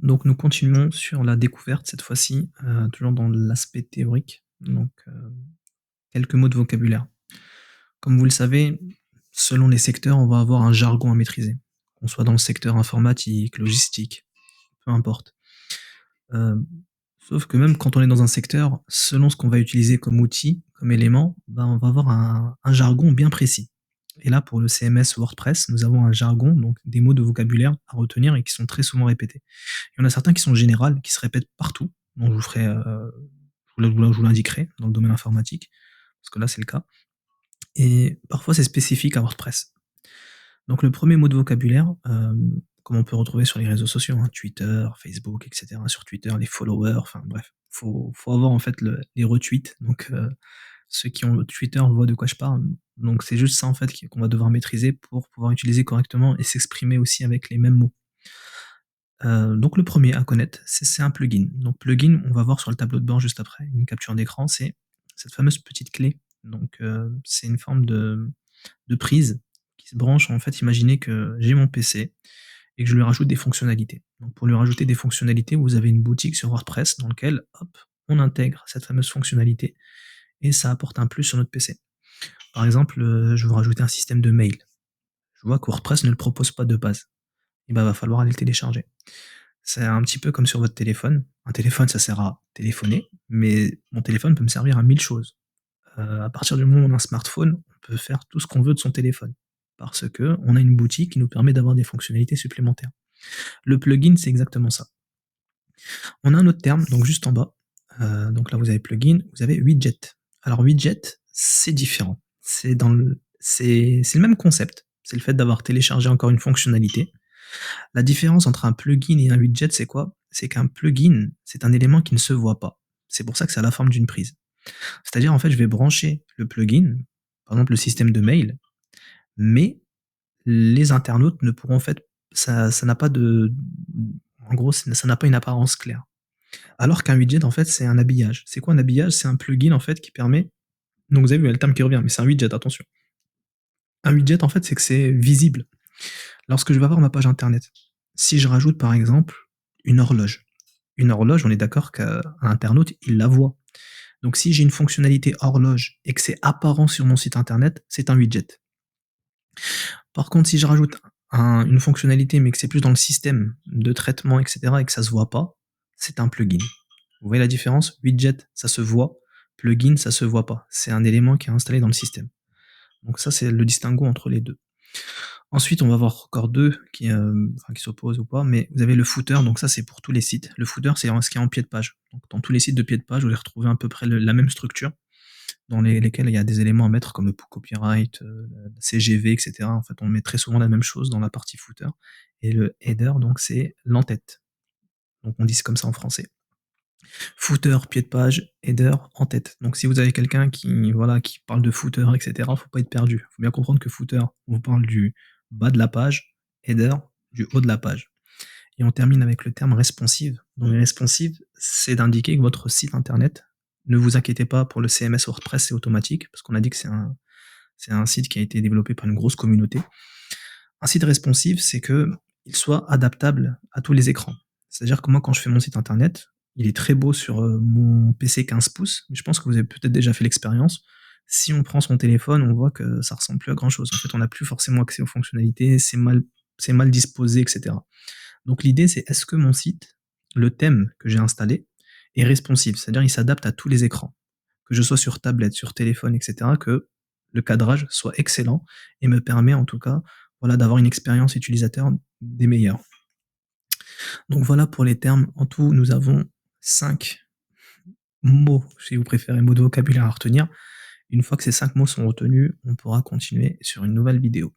Donc nous continuons sur la découverte cette fois-ci, toujours dans l'aspect théorique, donc quelques mots de vocabulaire. Comme vous le savez, selon les secteurs, on va avoir un jargon à maîtriser, qu'on soit dans le secteur informatique, logistique, peu importe. Heu, Sauf que même quand on est dans un secteur, selon ce qu'on va utiliser comme outil, comme élément, ben, on va avoir un jargon bien précis. Et là, pour le CMS WordPress, nous avons un jargon, donc des mots de vocabulaire à retenir et qui sont très souvent répétés. Il y en a certains qui sont générales, qui se répètent partout, donc je vous l'indiquerai dans le domaine informatique, parce que là, c'est le cas. Et parfois, c'est spécifique à WordPress. Donc le premier mot de vocabulaire, comme on peut retrouver sur les réseaux sociaux, hein, Twitter, Facebook, et cetera. Sur Twitter, les followers, enfin bref, faut avoir en fait les retweets. Donc ceux qui ont Twitter voient de quoi je parle. Donc c'est juste ça en fait qu'on va devoir maîtriser pour pouvoir utiliser correctement et s'exprimer aussi avec les mêmes mots. Donc le premier à connaître, c'est un plugin. Donc plugin, on va voir sur le tableau de bord juste après, une capture d'écran, c'est cette fameuse petite clé. Donc c'est une forme de prise qui se branche. En fait, imaginez que j'ai mon PC et que je lui rajoute des fonctionnalités. Donc pour lui rajouter des fonctionnalités, vous avez une boutique sur WordPress dans laquelle, hop, on intègre cette fameuse fonctionnalité et ça apporte un plus sur notre PC. Par exemple, je veux rajouter un système de mail. Je vois que WordPress ne le propose pas de base. Et ben, va falloir aller le télécharger. C'est un petit peu comme sur votre téléphone. Un téléphone, ça sert à téléphoner, mais mon téléphone peut me servir à 1000 choses. À partir du moment où on a un smartphone, on peut faire tout ce qu'on veut de son téléphone. Parce que on a une boutique qui nous permet d'avoir des fonctionnalités supplémentaires. Le plugin, c'est exactement ça. On a un autre terme, donc juste en bas. Donc là, vous avez plugin, vous avez widget. Alors widget, c'est différent. C'est le même concept. C'est le fait d'avoir téléchargé encore une fonctionnalité. La différence entre un plugin et un widget, c'est quoi? C'est qu'un plugin, c'est un élément qui ne se voit pas. C'est pour ça que c'est à la forme d'une prise. C'est-à-dire, en fait, je vais brancher le plugin, par exemple le système de mail, mais les internautes ne pourront en fait, ça n'a pas de, en gros, ça n'a pas une apparence claire. Alors qu'un widget, en fait, c'est un habillage. C'est quoi un habillage? C'est un plugin, en fait, qui permet, donc vous avez vu, il y a le terme qui revient, mais c'est un widget, attention. Un widget, en fait, c'est que c'est visible. Lorsque je vais avoir ma page internet, si je rajoute, par exemple, une horloge. Une horloge, on est d'accord qu'un internaute, il la voit. Donc si j'ai une fonctionnalité horloge et que c'est apparent sur mon site internet, c'est un widget. Par contre, si je rajoute une fonctionnalité, mais que c'est plus dans le système de traitement, etc., et que ça se voit pas, c'est un plugin. Vous voyez la différence? Widget, ça se voit. Plugin, ça se voit pas. C'est un élément qui est installé dans le système. Donc ça, c'est le distinguo entre les deux. Ensuite, on va voir encore deux qui s'opposent ou pas, mais vous avez le footer, donc ça c'est pour tous les sites. Le footer, c'est ce qui est en pied de page. Donc dans tous les sites de pied de page, vous allez retrouver à peu près la même structure, dans lesquels il y a des éléments à mettre comme le copyright, la CGV, etc. En fait, on met très souvent la même chose dans la partie footer. Et le header, donc c'est l'entête. Donc on dit comme ça en français. Footer, pied de page, header, en tête. Donc si vous avez quelqu'un qui parle de footer, etc., faut pas être perdu. Faut bien comprendre que footer, on vous parle du bas de la page, header, du haut de la page. Et on termine avec le terme responsive. Donc responsive, c'est d'indiquer que votre site internet, ne vous inquiétez pas pour le CMS WordPress, c'est automatique, parce qu'on a dit que c'est un site qui a été développé par une grosse communauté. Un site responsive, c'est que il soit adaptable à tous les écrans. C'est-à-dire que moi, quand je fais mon site internet, il est très beau sur mon PC 15 pouces, mais je pense que vous avez peut-être déjà fait l'expérience. Si on prend son téléphone, on voit que ça ressemble plus à grand chose. En fait, on n'a plus forcément accès aux fonctionnalités, c'est mal disposé, etc. Donc l'idée, c'est est-ce que mon site, le thème que j'ai installé, est responsive, c'est-à-dire il s'adapte à tous les écrans, que je sois sur tablette, sur téléphone, etc., que le cadrage soit excellent et me permet en tout cas voilà, d'avoir une expérience utilisateur des meilleures. Donc voilà pour les termes. En tout, nous avons 5 mots, si vous préférez, mots de vocabulaire à retenir. Une fois que ces 5 mots sont retenus, on pourra continuer sur une nouvelle vidéo.